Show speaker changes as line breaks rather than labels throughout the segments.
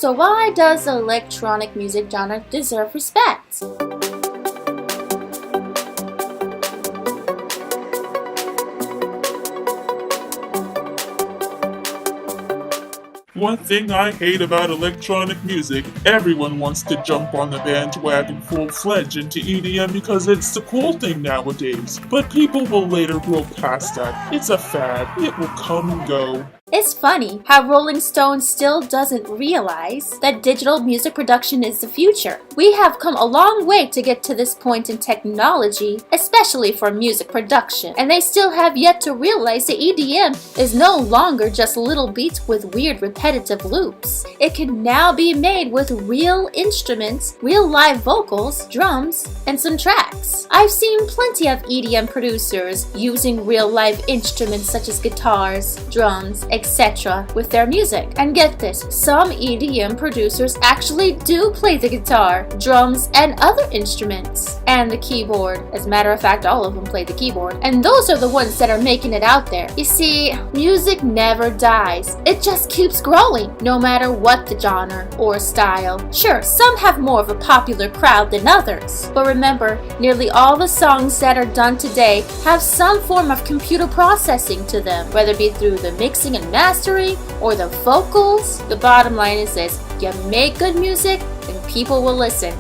So why does the electronic music genre deserve respect?
One thing I hate about electronic music, everyone wants to jump on the bandwagon full-fledged into EDM because it's the cool thing nowadays. But people will later grow past that. It's a fad. It will come and go.
It's funny how Rolling Stone still doesn't realize that digital music production is the future. We have come a long way to get to this point in technology, especially for music production, and they still have yet to realize that EDM is no longer just little beats with weird repetitive loops. It can now be made with real instruments, real live vocals, drums, and some tracks. I've seen plenty of EDM producers using real live instruments such as guitars, drums, etc. with their music. And get this, some EDM producers actually do play the guitar, drums, and other instruments, and the keyboard. As a matter of fact, all of them play the keyboard. And those are the ones that are making it out there. You see, music never dies. It just keeps growing, no matter what the genre or style. Sure, some have more of a popular crowd than others, but remember, nearly all the songs that are done today have some form of computer processing to them, whether it be through the mixing and mastering or the vocals. The bottom line is this: you make good music and people will listen.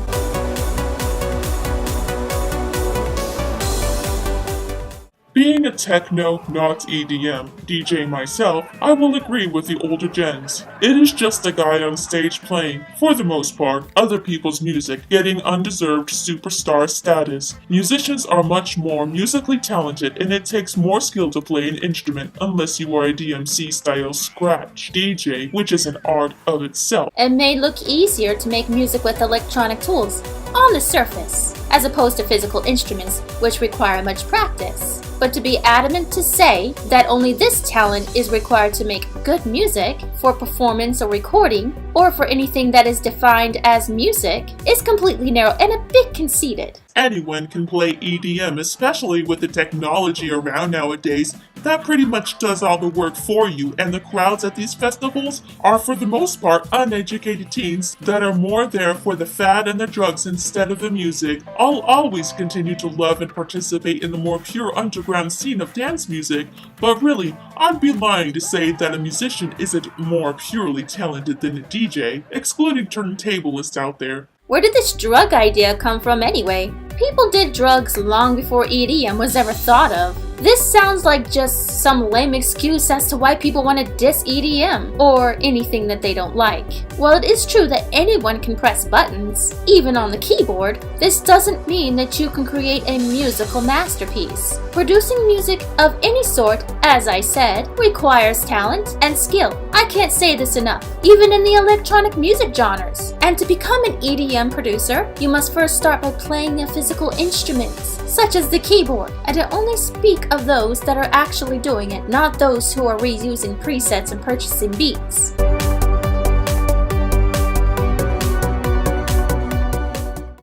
Being a techno, not EDM, DJ myself, I will agree with the older gens. It is just a guy on stage playing, for the most part, other people's music, getting undeserved superstar status. Musicians are much more musically talented, and it takes more skill to play an instrument unless you are a DMC-style scratch DJ, which is an art of itself.
It may look easier to make music with electronic tools on the surface, as opposed to physical instruments, which require much practice. But to be adamant to say that only this talent is required to make good music for performance or recording, or for anything that is defined as music, is completely narrow and a bit conceited.
Anyone can play EDM, especially with the technology around nowadays. That pretty much does all the work for you, and the crowds at these festivals are for the most part uneducated teens that are more there for the fad and the drugs instead of the music. I'll always continue to love and participate in the more pure underground scene of dance music, but really, I'd be lying to say that a musician isn't more purely talented than a DJ, excluding turntablists out there.
Where did this drug idea come from anyway? People did drugs long before EDM was ever thought of. This sounds like just some lame excuse as to why people want to diss EDM, or anything that they don't like. While it is true that anyone can press buttons, even on the keyboard, this doesn't mean that you can create a musical masterpiece. Producing music of any sort, as I said, requires talent and skill. I can't say this enough, even in the electronic music genres. And to become an EDM producer, you must first start by playing a physical instruments, such as the keyboard. And I only speak of those that are actually doing it, not those who are reusing presets and purchasing beats.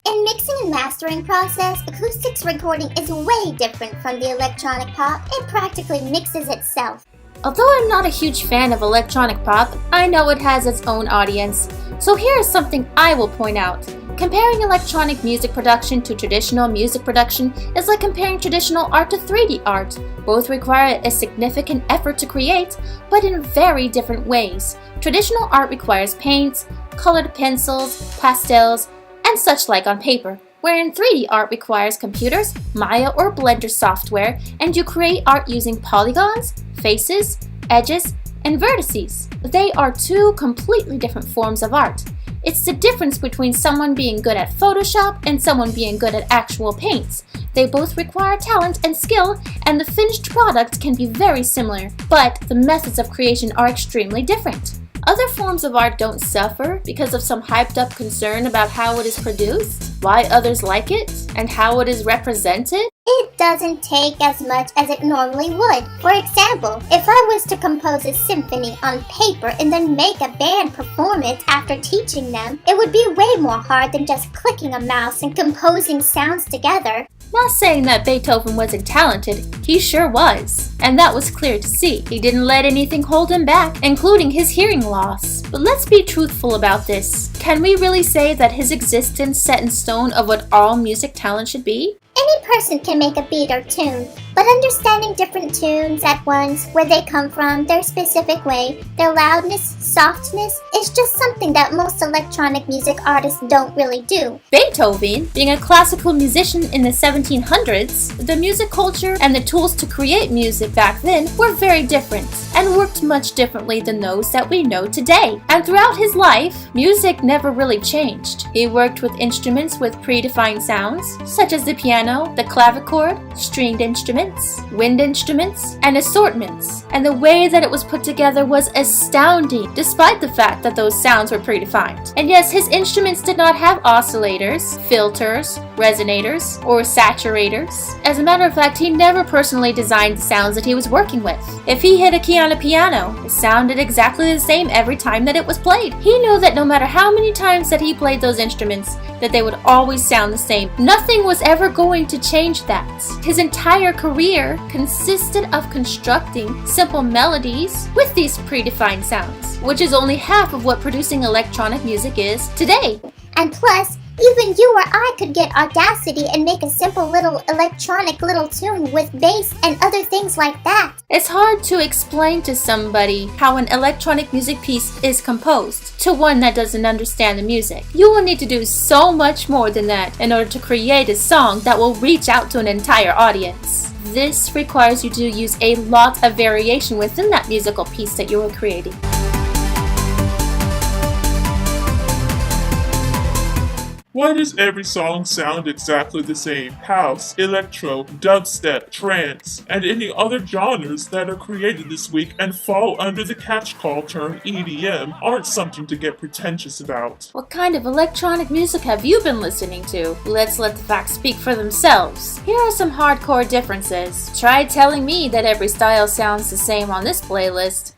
In mixing and mastering process, acoustics recording is way different from the electronic pop. It practically mixes itself.
Although I'm not a huge fan of electronic pop, I know it has its own audience. So here is something I will point out. Comparing electronic music production to traditional music production is like comparing traditional art to 3D art. Both require a significant effort to create, but in very different ways. Traditional art requires paints, colored pencils, pastels, and such like on paper, wherein 3D art requires computers, Maya or Blender software, and you create art using polygons, faces, edges, and vertices. They are two completely different forms of art. It's the difference between someone being good at Photoshop and someone being good at actual paints. They both require talent and skill, and the finished product can be very similar, but the methods of creation are extremely different. Other forms of art don't suffer because of some hyped up concern about how it is produced, why others like it, and how it is represented.
It doesn't take as much as it normally would. For example, if I was to compose a symphony on paper and then make a band perform it after teaching them, it would be way more hard than just clicking a mouse and composing sounds together.
Not saying that Beethoven wasn't talented, he sure was. And that was clear to see. He didn't let anything hold him back, including his hearing loss. But let's be truthful about this. Can we really say that his existence set in stone of what all music talent should be?
Any person can make a beat or tune, but understanding different tunes at once, where they come from, their specific way, their loudness, softness, is just something that most electronic music artists don't really do.
Beethoven, being a classical musician in the 1700s, the music culture and the tools to create music back then were very different and worked much differently than those that we know today. And throughout his life, music never really changed. He worked with instruments with predefined sounds, such as the piano, the clavichord, stringed instruments, wind instruments, and assortments. And the way that it was put together was astounding, despite the fact that those sounds were predefined. And yes, his instruments did not have oscillators, filters, resonators, or saturators. As a matter of fact, he never personally designed the sounds that he was working with. If he hit a key on a piano, it sounded exactly the same every time that it was played. He knew that no matter how many times that he played those instruments, that they would always sound the same. Nothing was ever going to change that. His entire career consisted of constructing simple melodies with these predefined sounds, which is only half of what producing electronic music is today.
And plus, even you or I could get Audacity and make a simple little electronic little tune with bass and other things like that.
It's hard to explain to somebody how an electronic music piece is composed to one that doesn't understand the music. You will need to do so much more than that in order to create a song that will reach out to an entire audience. This requires you to use a lot of variation within that musical piece that you are creating.
Why does every song sound exactly the same? House, electro, dubstep, trance, and any other genres that are created this week and fall under the catch-call term EDM aren't something to get pretentious about.
What kind of electronic music have you been listening to? Let's let the facts speak for themselves. Here are some hardcore differences. Try telling me that every style sounds the same on this playlist.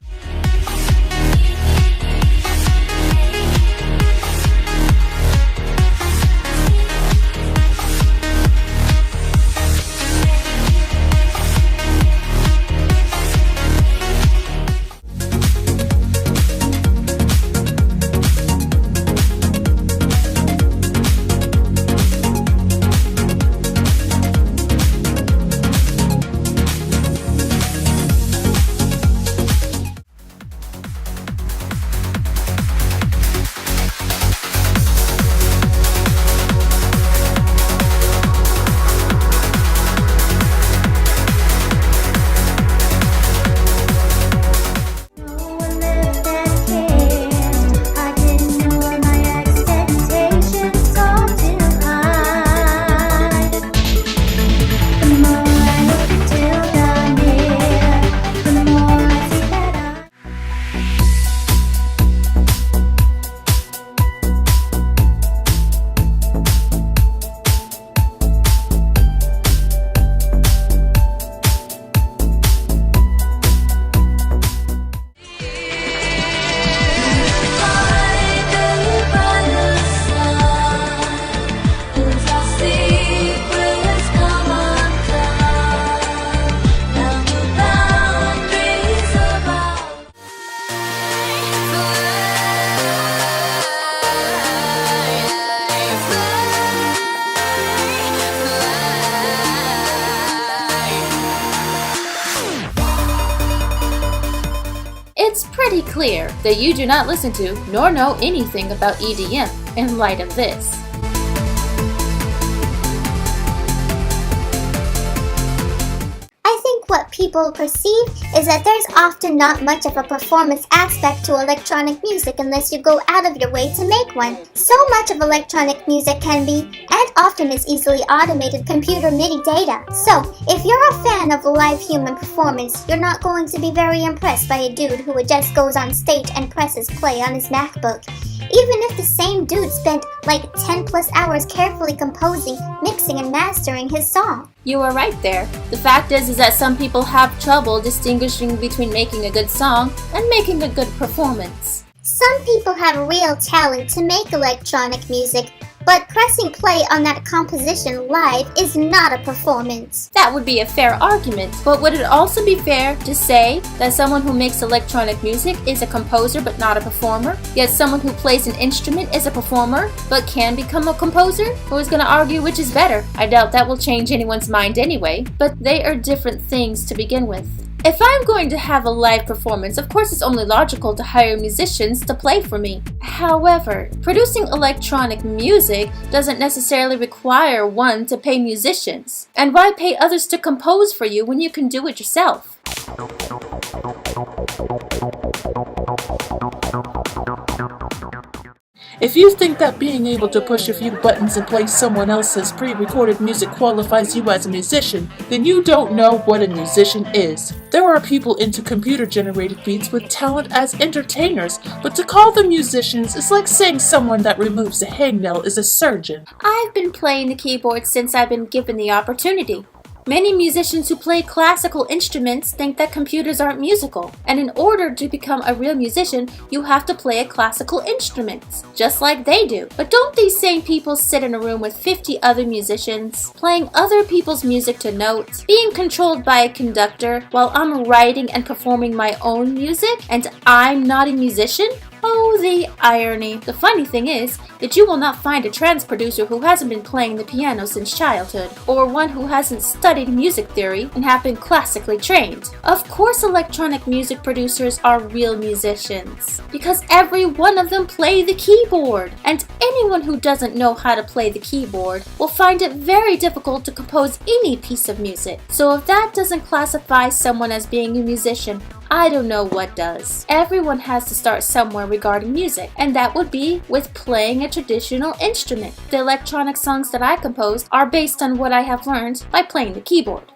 It's pretty clear that you do not listen to nor know anything about EDM in light of this.
What people perceive is that there's often not much of a performance aspect to electronic music unless you go out of your way to make one. So much of electronic music can be, and often is easily automated, computer MIDI data. So, if you're a fan of a live human performance, you're not going to be very impressed by a dude who just goes on stage and presses play on his MacBook. Even if the same dude spent like 10 plus hours carefully composing, mixing, and mastering his song.
You are right there. The fact is that some people have trouble distinguishing between making a good song and making a good performance.
Some people have real talent to make electronic music, But pressing play on that composition live is not a performance.
That would be a fair argument, but would it also be fair to say that someone who makes electronic music is a composer but not a performer, yet someone who plays an instrument is a performer but can become a composer? Who's going to argue which is better? I doubt that will change anyone's mind anyway, but they are different things to begin with. If I'm going to have a live performance, of course it's only logical to hire musicians to play for me. However, producing electronic music doesn't necessarily require one to pay musicians. And why pay others to compose for you when you can do it yourself?
If you think that being able to push a few buttons and play someone else's pre-recorded music qualifies you as a musician, then you don't know what a musician is. There are people into computer-generated beats with talent as entertainers, but to call them musicians is like saying someone that removes a hangnail is a surgeon.
I've been playing the keyboard since I've been given the opportunity. Many musicians who play classical instruments think that computers aren't musical, and in order to become a real musician, you have to play a classical instrument, just like they do. But don't these same people sit in a room with 50 other musicians, playing other people's music to notes, being controlled by a conductor, while I'm writing and performing my own music, and I'm not a musician? Oh, the irony. The funny thing is that you will not find a trance producer who hasn't been playing the piano since childhood, or one who hasn't studied music theory and have been classically trained. Of course electronic music producers are real musicians, because every one of them play the keyboard, and anyone who doesn't know how to play the keyboard will find it very difficult to compose any piece of music. So if that doesn't classify someone as being a musician, I don't know what does. Everyone has to start somewhere regarding music, and that would be with playing a traditional instrument. The electronic songs that I composed are based on what I have learned by playing the keyboard.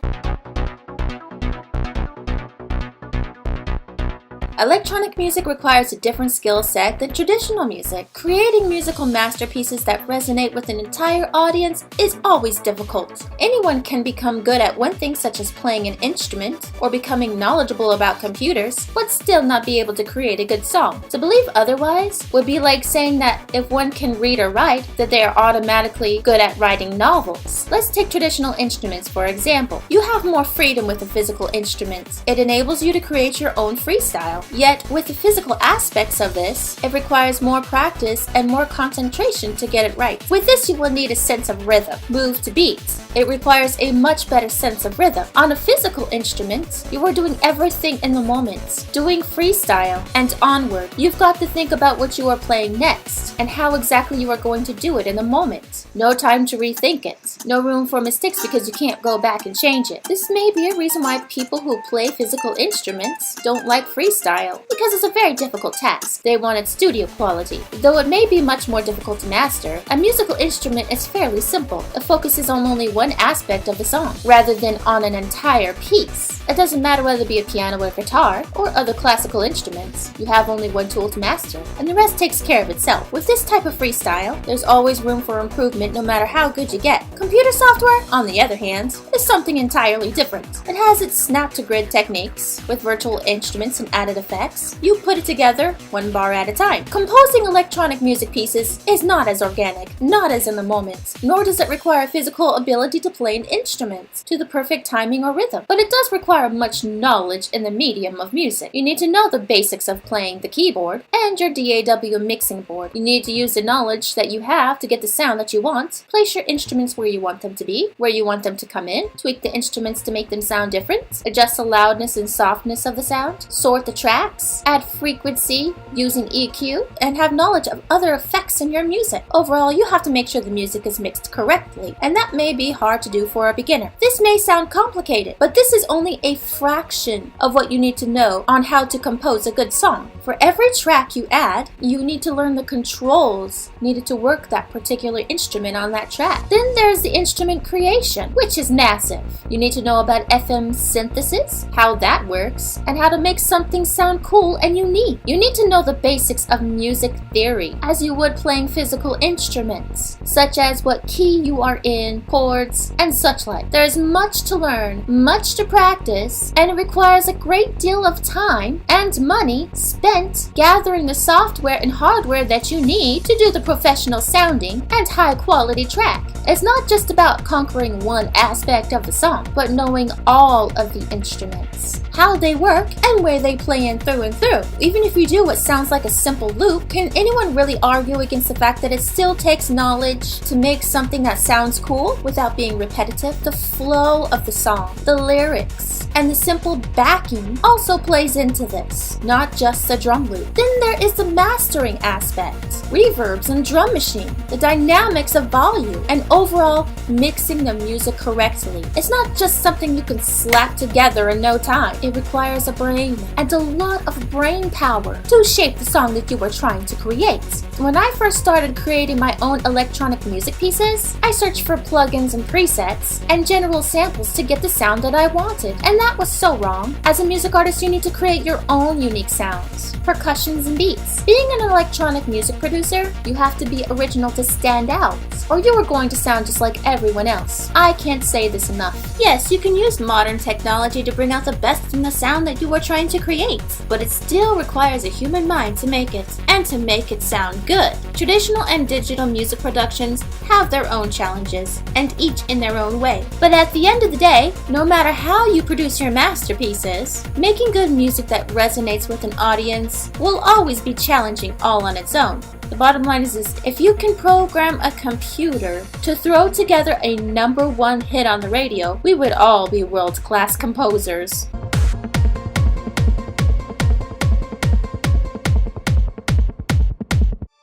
Electronic music requires a different skill set than traditional music. Creating musical masterpieces that resonate with an entire audience is always difficult. Anyone can become good at one thing, such as playing an instrument or becoming knowledgeable about computers, but still not be able to create a good song. To believe otherwise would be like saying that if one can read or write, that they are automatically good at writing novels. Let's take traditional instruments for example. You have more freedom with a physical instrument. It enables you to create your own freestyle. Yet, with the physical aspects of this, it requires more practice and more concentration to get it right. With this, you will need a sense of rhythm, move to beats. It requires a much better sense of rhythm. On a physical instrument, you are doing everything in the moment, doing freestyle and onward. You've got to think about what you are playing next and how exactly you are going to do it in the moment. No time to rethink it. No room for mistakes because you can't go back and change it. This may be a reason why people who play physical instruments don't like freestyle, because it's a very difficult task. They wanted studio quality. Though it may be much more difficult to master, a musical instrument is fairly simple. It focuses on only one aspect of the song, rather than on an entire piece. It doesn't matter whether it be a piano or guitar, or other classical instruments. You have only one tool to master, and the rest takes care of itself. With this type of freestyle, there's always room for improvement no matter how good you get. Computer software, on the other hand, is something entirely different. It has its snap-to-grid techniques, with virtual instruments and added effects. You put it together, one bar at a time. Composing electronic music pieces is not as organic, not as in the moment, nor does it require physical ability to play an instrument to the perfect timing or rhythm. But it does require much knowledge in the medium of music. You need to know the basics of playing the keyboard and your DAW mixing board. You need to use the knowledge that you have to get the sound that you want. Place your instruments where you want them to be, where you want them to come in, tweak the instruments to make them sound different, adjust the loudness and softness of the sound, sort the tracks, add frequency using EQ, and have knowledge of other effects in your music. Overall, you have to make sure the music is mixed correctly, and that may be hard to do for a beginner. This may sound complicated, but this is only a fraction of what you need to know on how to compose a good song. For every track you add, you need to learn the controls needed to work that particular instrument on that track. Then there's the instrument creation, which is massive. You need to know about FM synthesis, how that works, and how to make something sound sound cool and unique. You need to know the basics of music theory, as you would playing physical instruments, such as what key you are in, chords, and such like. There is much to learn, much to practice, and it requires a great deal of time and money spent gathering the software and hardware that you need to do the professional sounding and high quality track. It's not just about conquering one aspect of the song, but knowing all of the instruments, how they work, and where they play in through and through. Even if you do what sounds like a simple loop, can anyone really argue against the fact that it still takes knowledge to make something that sounds cool without being repetitive? The flow of the song, the lyrics, and the simple backing also plays into this, not just the drum loop. Then there is the mastering aspect, reverbs and drum machine, the dynamics of volume, and overall mixing the music correctly. It's not just something you can slap together in no time. It requires a brain and a lot of brain power to shape the song that you are trying to create. When I first started creating my own electronic music pieces, I searched for plugins and presets and general samples to get the sound that I wanted. And that was so wrong. As a music artist, you need to create your own unique sounds, percussions, and beats. Being an electronic music producer, you have to be original to stand out, or you are going to sound just like everyone else. I can't say this enough. Yes, you can use modern technology to bring out the best in the sound that you are trying to create, but it still requires a human mind to make it, and to make it sound good. Traditional and digital music productions have their own challenges, and each in their own way. But at the end of the day, no matter how you produce your masterpieces, making good music that resonates with an audience will always be challenging all on its own. The bottom line is this: if you can program a computer to throw together a #1 hit on the radio, we would all be world-class composers.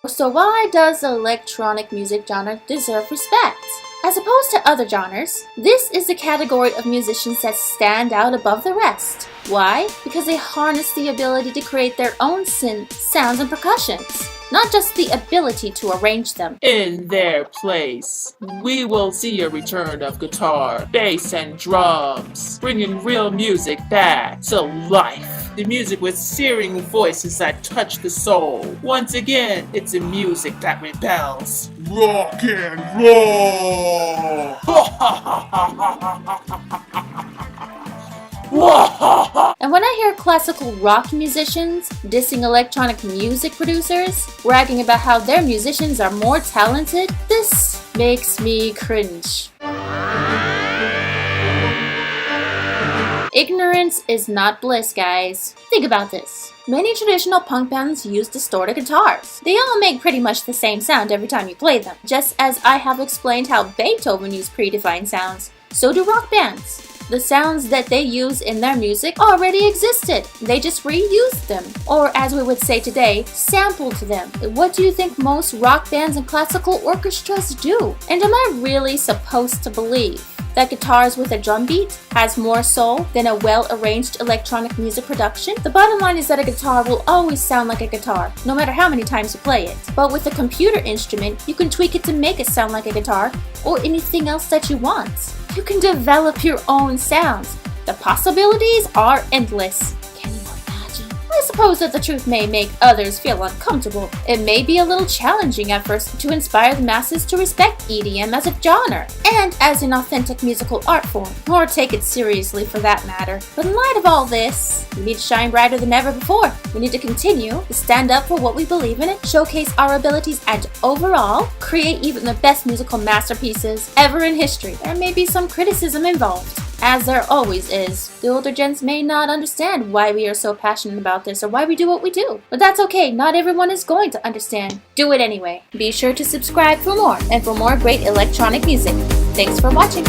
So why does the electronic music genre deserve respect? As opposed to other genres, this is the category of musicians that stand out above the rest. Why? Because they harness the ability to create their own synth sounds and percussions, not just the ability to arrange them.
In their place, we will see a return of guitar, bass, and drums, bringing real music back to life. The music with searing voices that touch the soul. Once again, it's a music that rebels.
Rock and roll!
And when I hear classical rock musicians dissing electronic music producers, bragging about how their musicians are more talented, this makes me cringe. Ignorance is not bliss, guys. Think about this. Many traditional punk bands use distorted guitars. They all make pretty much the same sound every time you play them. Just as I have explained how Beethoven used predefined sounds, so do rock bands. The sounds that they use in their music already existed. They just reused them, or as we would say today, sampled them. What do you think most rock bands and classical orchestras do? And am I really supposed to believe that guitars with a drum beat has more soul than a well-arranged electronic music production? The bottom line is that a guitar will always sound like a guitar, no matter how many times you play it. But with a computer instrument, you can tweak it to make it sound like a guitar, or anything else that you want. You can develop your own sounds. The possibilities are endless. Can you imagine? I suppose that the truth may make others feel uncomfortable. It may be a little challenging at first to inspire the masses to respect EDM as a genre, and as an authentic musical art form, or take it seriously for that matter. But in light of all this, we need to shine brighter than ever before. We need to continue to stand up for what we believe in, showcase our abilities, and overall, create even the best musical masterpieces ever in history. There may be some criticism involved, as there always is. The older gens may not understand why we are so passionate about this or why we do what we do. But that's okay, not everyone is going to understand. Do it anyway. Be sure to subscribe for more, and for more great electronic music. Thanks for watching.